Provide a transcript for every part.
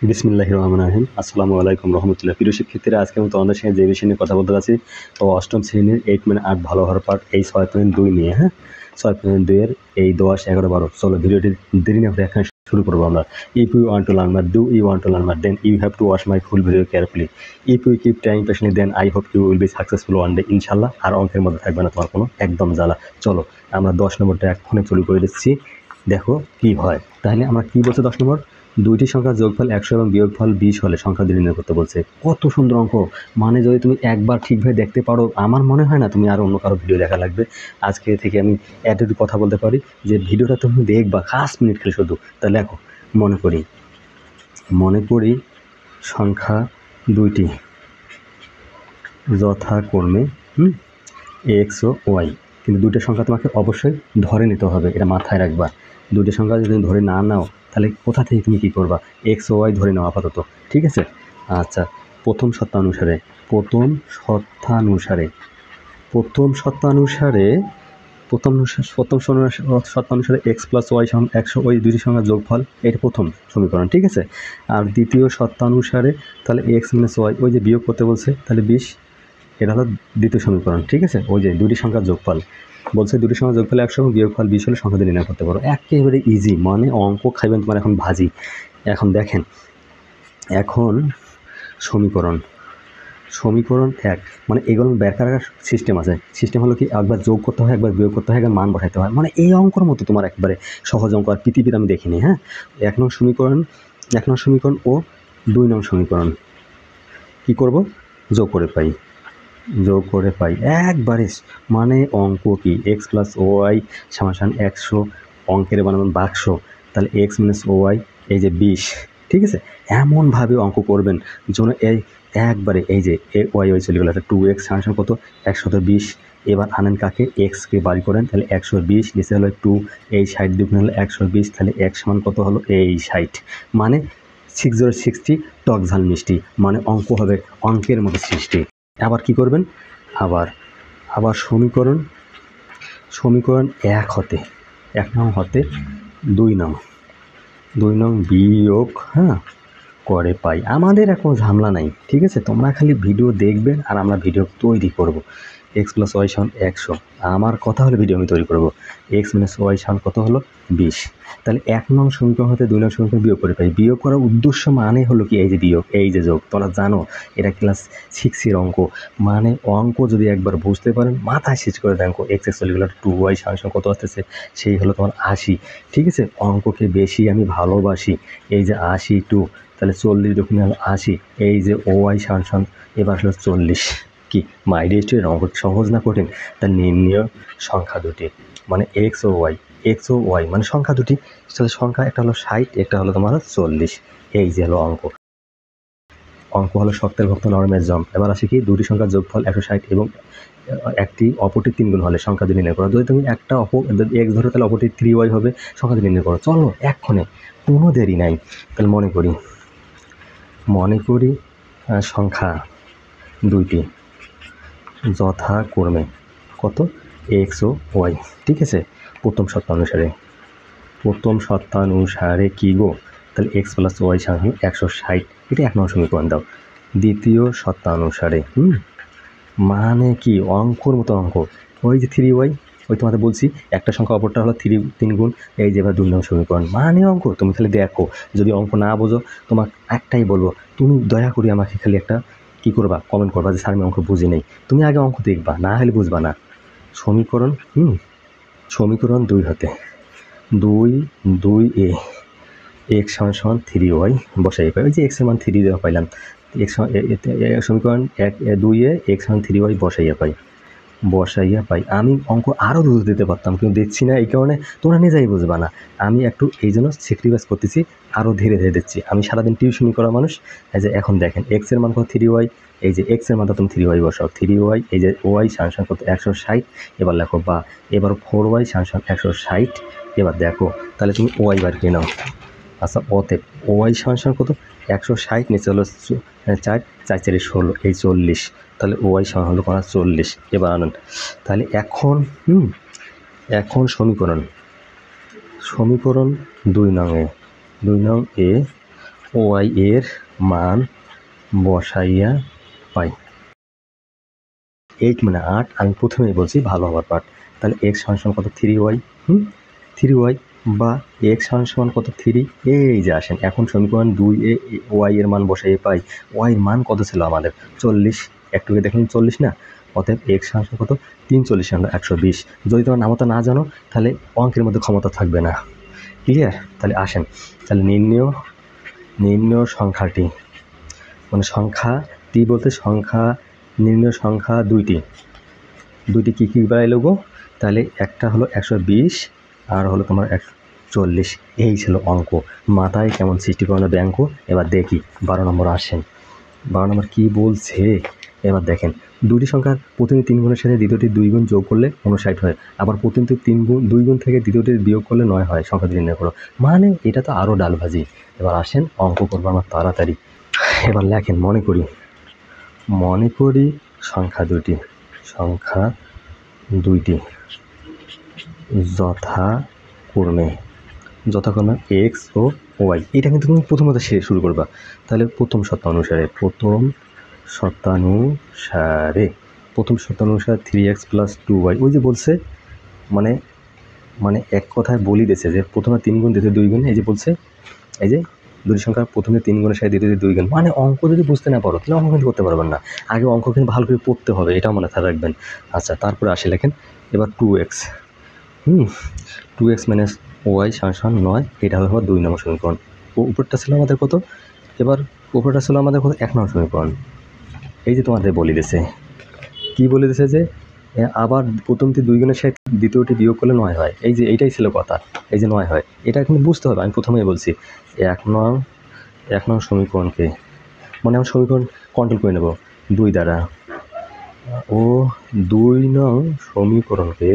বিসমিল্লাহির রহমানির রহিম। আসসালামু আলাইকুম রহমতুল্লাহ। প্রিয় শিক্ষার্থীরা, আজকে আমি তোমাদের সঙ্গে যে বিষয় নিয়ে কথা বলতে যাচ্ছি, তো অষ্টম শ্রেণীর 8-8 ভালো হওয়ার পার্ট এই 6.2 নিয়ে। 6.2 এর এই 10, 11, 12। চলো ভিডিওটি দেরি না করে এখানে শুরু করবো আমরা। If you want to learn math, do you want to learn math, then you have to watch my full video carefully. If you keep trying patiently, then I hope you will be successful one day, ইনশাল্লাহ। আর অঙ্কের মধ্যে থাকবে না তোমার কোনো একদম জ্বালা। চলো আমরা 10 নম্বরটা এক্ষুনি শুরু করে দিচ্ছি, দেখো কি হয়। তাহলে আমরা কি বলছে 10 নম্বর, দুইটি সংখ্যার যোগফল 100 এবং বিয়োগফল 20 হলে সংখ্যা দুটি নির্ণয় করতে বলছে। কত সুন্দর অঙ্ক! মানে যদি তুমি একবার ঠিকভাবে দেখতে পারো, আমার মনে হয় না তুমি আর অন্য কারো ভিডিও দেখা লাগবে। আজকে থেকে আমি এতটুকু কথা বলতে পারি যে ভিডিওটা তুমি দেখবা 5 মিনিট খেলে শুধু। তা দেখো, মনে করি সংখ্যা দুইটি যথাক্রমে এক্স ও ওয়াই, কিন্তু দুইটা সংখ্যা তোমাকে অবশ্যই ধরে নিতে হবে, এটা মাথায় রাখবা। দুইটা সংখ্যা যদি তুমি ধরে না নাও, তাহলে কোথা থেকে তুমি কী করবা? এক্স ও ওয়াই ধরে নাও আপাতত, ঠিক আছে? আচ্ছা, প্রথম শর্তানুসারে এক্স প্লাস ওয়াই সমান 100, ওই দুটি সংখ্যার যোগফল, এটা প্রথম সমীকরণ, ঠিক আছে? আর দ্বিতীয় শর্তানুসারে তাহলে এক্স মাইনাস ওয়াই, ওই যে বিয়োগ করতে বলছে, তাহলে 20, এটা হলো দ্বিতীয় সমীকরণ, ঠিক আছে? ওই যে দুটি সংখ্যার যোগফল বলছে, দুটি সংখ্যার যোগফল 100 এবং বিয়োগফল 20 হলে সংখ্যাটি নির্ণয় করতে পারো। একেবারে ইজি, মানে অঙ্ক খাইবেন তোমার এখন ভাজি। এখন দেখেন, এখন সমীকরণ 1, মানে এগুলো বের করার সিস্টেম আছে। সিস্টেম হলো কি, একবার যোগ করতে হয়, একবার বিয়োগ করতে হয়, একবার মান বসাইতে হয়। মানে এই অঙ্কর মতো তোমার একবারে সহজ অঙ্ক আর পৃথিবীর আমি দেখিনি। 1 নং সমীকরণ ও 2 নং সমীকরণ কী করব? যোগ করে পাই একবারে। মানে অঙ্ক কি, এক্স প্লাস ওয়াই সমান 100, অঙ্কের বানাবেন বাক্স, তাহলে এক্স মাইনাস ওয়াই এই যে 20, ঠিক আছে? এমনভাবে অঙ্ক করবেন যেন এই একবারে এই যে ওয়াই চলে গেল, একটা 2x সমান কত? 120। এবার আনেন কাকে? এক্সকে বাড়ি করেন, তাহলে 120, নিচে হলো 2, এই 60 দুগুণ হলো 120, তাহলে এক্স সমান কত হলো? এই 60। মানে 6060 টক ঝাল মিষ্টি, মানে অঙ্ক হবে অঙ্কের মতো সৃষ্টি। আবার কি করবেন? আবার সমীকরণ 1 নং হতে 2 নং বিয়োগ করে পাই। আমাদের এখন ঝামেলা নাই, ঠিক আছে? তোমরা খালি ভিডিও দেখবেন আর আমরা ভিডিও তৈরি করব। এক্স প্লাস ওয়াই সমান 100, আমার কথা হলে ভিডিও আমি তৈরি করব। এক্স মাইনাস ওয়াই সমান কত হলো? 20। তাহলে 1 নং সমীকরণ হতে 2 নং সমীকরণ বিয়োগ করে পাই। বিয়োগ করার উদ্দেশ্য মানে হলো কি, এই যে বিয়োগ, এই যে যোগ, তোমরা জানো এটা ক্লাস 6-এর অঙ্ক। মানে অঙ্ক যদি একবার বুঝতে পারেন, মাথায় শেষ করে দেন। এক্স চলে গেল 2y সমান কত আসতেছে? সেই হলো তোমার 80, ঠিক আছে? অঙ্ককে বেশি আমি ভালোবাসি। এই যে 82, তাহলে 40 যখন 80, এই যে ওয়াই সমান এবার হলো 40। কি মাই ডিয়ার স্টুডেন্ট, অঙ্ক সহজ না কঠিন? তার নির্ণয় সংখ্যা দুটি, মানে এক্স ও ওয়াই মানে সংখ্যা দুটি। সংখ্যা একটা হলো 60, একটা হলো তোমার 40। এই যে হলো অঙ্ক হলো শক্তের ভক্ত নরমের জম। এবার আসি কি, দুটি সংখ্যার যোগফল 160 এবং একটি অপরটি 3 গুণ হলে সংখ্যা দুটি নির্ণয় করো। যদি তুমি একটা এক্স ধরো, তাহলে অপরটি 3y হবে, সংখ্যা দুটি নির্ণয় করো। চলো এক্ষণে, কোনো দেরি নাই। তাহলে মনে করি সংখ্যা দুইটি যথাক্রমে কত? এক্স ও ওয়াই, ঠিক আছে? প্রথম শর্তানুসারে কি গো? তাহলে এক্স প্লাস ওয়াই সমান 160, এটা 1 নং সমীকরণ দাও। দ্বিতীয় শর্তানুসারে মানে কি, অঙ্কর মতো অঙ্ক, ওই যে 3y, ওই তোমাদের বলছি একটা সংখ্যা অপরটা হলো 3 গুণ, এই যে এবার 2 নং সমীকরণ। মানে অঙ্ক তুমি খালি দেখো, যদি অঙ্ক না বোঝো, তোমাকে একটাই বলবো, তুমি দয়া করে আমাকে খালি একটা কী করবা, কমেন্ট করবা যে স্যার আমি অঙ্ক বুঝি নেই। তুমি আগে অঙ্ক দেখবা, না হলে বুঝবা না। সমীকরণ 2 হতে 2a এক্স সমান 3y বসাই পাই। ওই যে এক্সের মান 3 দেওয়া পাইলাম, সমীকরণ 2a এক্স সমান 3y বসাইয়া পাই। আমি অঙ্ক আরও দুধ দিতে পারতাম, কিন্তু দিচ্ছি না, এই কারণে তোমরা নিজেই বুঝবা না। আমি একটু এই জন্য স্যাক্রিফাইস করতেছি, আরও ধীরে ধীরে দিচ্ছি। আমি সারাদিন টিউশনি করা মানুষ। এই যে এখন দেখেন, এক্সের মান কত? 3y, এই যে এক্সের মানটা তুমি 3y বসাও, 3y, এই যে ওয়াই সমান কত? 160। এবার লেখো বা, এবার 4y সমান 160। এবার দেখো, তাহলে তুমি ওয়াই বার করে নাও। আচ্ছা, ওয়াই সমান কত? 160, নিচে হলো 4, 4 4 16, এই 40, তাহলে ওয়াই সমান হলো 40। এবার আনুন, তাহলে এখন সমীকরণ 2 নং এ ওয়াই এর মান বসাইয়া পাই। 8 মানে 8, আমি প্রথমেই বলছি ভালো হওয়ার পার্ট। তাহলে এক্স সমান কত 3y, 3y বা এক্স সমান কত 3। এই যে আসেন এখন সমীকরণ 2 এ ওয়াই এর মান বসাইয়ে পাই। ওয়াই এর মান কত ছিল আমাদের 40, একটুকে দেখুন 40 না, অতএব এক্স সমান কত 340 আমরা 120। যদি তোমার নামতা না জানো তাহলে অঙ্কের মধ্যে ক্ষমতা থাকবে না। ক্লিয়ার? তাহলে আসেন, তাহলে নির্ণয় সংখ্যাটি, মানে সংখ্যা টি বলতে সংখ্যা, নির্ণয় সংখ্যা দুইটি কী কী বাড়াইল গো? তাহলে একটা হলো 120 আর হলো তোমার 140। এই ছিল অঙ্ক। মাথায় কেমন সৃষ্টি করানো ব্যাঙ্ক। এবার দেখি 12 নম্বর আসেন। 12 নম্বর কী বলছে এবার দেখেন, দুটি সংখ্যার প্রথমে 3 গুণের সাথে দ্বিতীয়টি 2 গুণ যোগ করলে 59 হয়, আবার প্রথমটি 2 গুণ থেকে দ্বিতীয়টি বিয়োগ করলে 9 হয়, সংখ্যা নির্ণয় করো। মানে এটা তো আরও ডালভাজি। এবার আসেন অঙ্ক করবো আমার তাড়াতাড়ি। এবার লেখেন, মনে করি সংখ্যা দুইটি যথাক্রমে এক্স ও ওয়াই। এটা কিন্তু তুমি প্রথমত শুরু করবা। তাহলে প্রথম শর্তানুসারে 3x + 2y, ওই যে বলছে মানে এক কথায় বলি দিয়েছে যে প্রথমে 3 গুণ দ্বিতীয় 2 গুণ, এই যে বলছে এই যে দুটি সংখ্যা প্রথমে 3 গুণের সাথে দ্বিতীয় 2 গুণ। মানে অঙ্ক যদি বুঝতে না পারো তাহলে অঙ্ক কিন্তু করতে পারবেন না। আগে অঙ্ক কিন্তু ভালো করে পড়তে হবে, এটাও মনে রাখবেন। আচ্ছা, তারপরে আসে লেখেন এবার 2x 2x - ওয়াই সমান 9। এটা হলো 2 নম্বর সমীকরণ। উপরটা ছিল আমাদের কত? এবার উপরটা ছিল আমাদের কত? 1 নম্বর সমীকরণ। এই যে তোমাদের বলে দিয়েছে, কি বলে দিয়েছে যে আবার প্রথমটি 2 গুণের সাথে দ্বিতীয়টি বিয়োগ করলে 9 হয়। এই যে এইটাই ছিল কথা, এই যে 9 হয়, এটা কিন্তু বুঝতে হবে। আমি প্রথমেই বলছি 1 নং সমীকরণকে, মানে আমি সমীকরণ কন্ট্রোল করে নেব 2 দ্বারা, ও 2 নং সমীকরণকে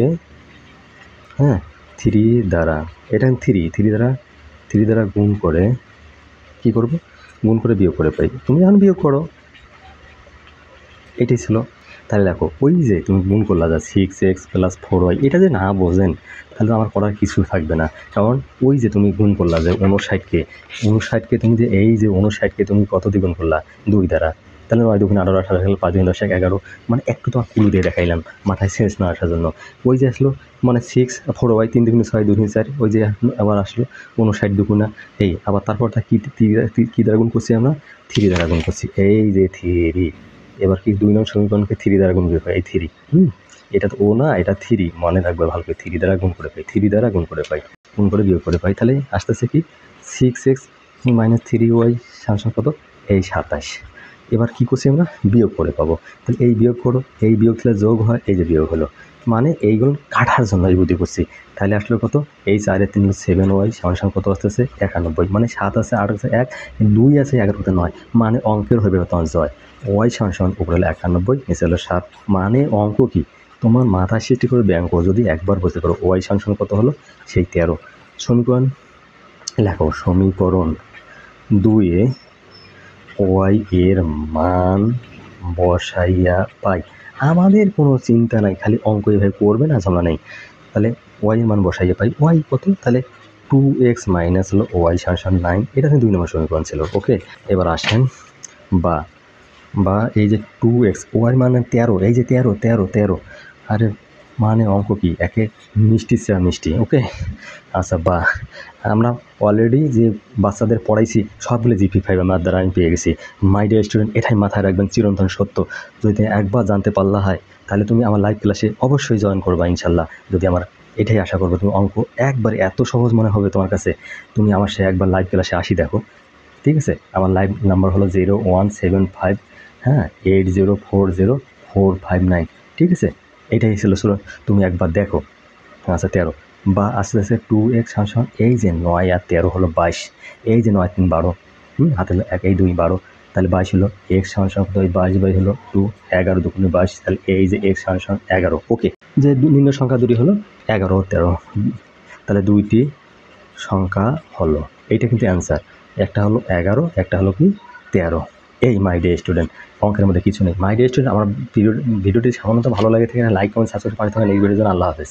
3 দ্বারা, এটা 3 দ্বারা গুণ করে কী করব? গুণ করে বিয়োগ করে পাই। তুমি এখন বিয়োগ করো, এটাই ছিল। তাহলে দেখো ওই যে তুমি গুণ করলা যা 6x + 4y, এটা যে না বোঝেন তাহলে আমার করার কিছু থাকবে না। কারণ ওই যে তুমি গুণ করলা যে 59কে তুমি যে এই যে 59কে তুমি কত দিয়ে গুণ করলা? 2 দ্বারা। তাহলে 9 2 18 18 হলো 5 10 11। মানে একটু তোমার কুলু দিয়ে দেখাইলাম মাথায় সেন্স না আসার জন্য। ওই যে আসলো মানে 6 4y 3 2 6 2 4, ওই যে আবার আসলো 59 দুগুণা এই, আবার তারপরটা কী দ্বারা গুণ করছি আমরা? 3 দ্বারা গুণ করছি। এই যে 3। এবার কি 2 নং সমীকরণকে 3 দ্বারা গুণ করে পাই, এই 3। এটা তো ও না, এটা 3, মনে রাখবে ভালো করে। 3 দ্বারা গুণ করে পাই, 3 দ্বারা গুণ করে পাই, গুণ করে বিয়োগ করে পাই। তাহলে আসতেছে কি 6x - 3y সমান কত? এই 27। এবার কি করছি আমরা? বিয়োগ করে পাবো। তাহলে এই বিয়োগ করো, এই বিয়োগ থেকে যোগ হয়, এই যে বিয়োগ হলো। মানে এইগুলো কাটার জন্য এই বুদ্ধি করছি। তাহলে আসলে কত? এই 4 এর 3 7y সমান কত আসতেছে? 91। মানে 7 আছে, 8 আছে 1, 2 আছে, 11 তে 9। মানে অঙ্কের হবে তোমার জয়। ওয়াই সমান উপরে হলো 91, নিচে হলো 7। মানে অঙ্ক কি তোমার মাথায় সৃষ্টি করে ব্যাঙ্ক যদি একবার বুঝতে পারো। ওয়াই সমান কত হলো? সেই 13। সমীকরণ লেখো, সমীকরণ 2 এ ওয়াই এর মান বসাইয়া পাই। আমাদের কোনো চিন্তা নাই, খালি অঙ্ক এভাবে করবে না, ঝামেলা নেই। তাহলে ওয়াই এর মান বসাইয়া পাই। ওয়াই কত? তাহলে 2x - হলো ওয়াই সমান 9। এটা 2 নম্বর সমীকরণ ছিল। ওকে, এবার আসেন বা এই যে 2x, ওয়াই মানে 13, এই যে 13। আরে মানে অঙ্ক কি একে মিষ্টির চেয়ে মিষ্টি। ওকে, আচ্ছা বা আমরা অলরেডি যে বাচ্চাদের পড়াইছি সবগুলো GP5 আমার দ্বারা আমি পেয়ে গেছি। মাই ডিয়ার স্টুডেন্ট, এটাই মাথায় রাখবেন চিরন্তন সত্য। যদি একবার জানতে পারলা হয় তাহলে তুমি আমার লাইভ ক্লাসে অবশ্যই জয়েন করবা ইনশাল্লাহ। যদি আমার এটাই আশা করবো, তুমি অঙ্ক একবার এত সহজ মনে হবে তোমার কাছে, তুমি আমার সে একবার লাইভ ক্লাসে আসি দেখো। ঠিক আছে, আমার লাইভ নাম্বার হলো 0175 80404559। ঠিক আছে, এটাই ছিল। তুমি একবার দেখো। আচ্ছা 13 বা আস্তে আস্তে 2x সমান এই যে 9 আর 13 হলো 22। এই যে 9 3 12, হাতে হলো 1 এই 2 12, তাহলে 22 হলো x সমান কত? 22 হলো 2, 11 2 22। তাহলে এই যে x সমান 11। ওকে, যে নিম্ন সংখ্যা দুটি হলো 11 ও 13। তাহলে দুইটি সংখ্যা হলো, এইটা কিন্তু অ্যান্সার। একটা হলো 11, একটা হলো কি 13। এই মাই ডিয়ার স্টুডেন্ট, অঙ্কের মধ্যে কিছু নেই। মাই ডিয়ার স্টুডেন্ট, আমার ভিডিওটি সামান্য ভালো লাগে থাকে লাইক কমেন্ট সাবস্ক্রাইব করে থাকেন। এই ভিডিওর জন্য আল্লাহ হাফেজ।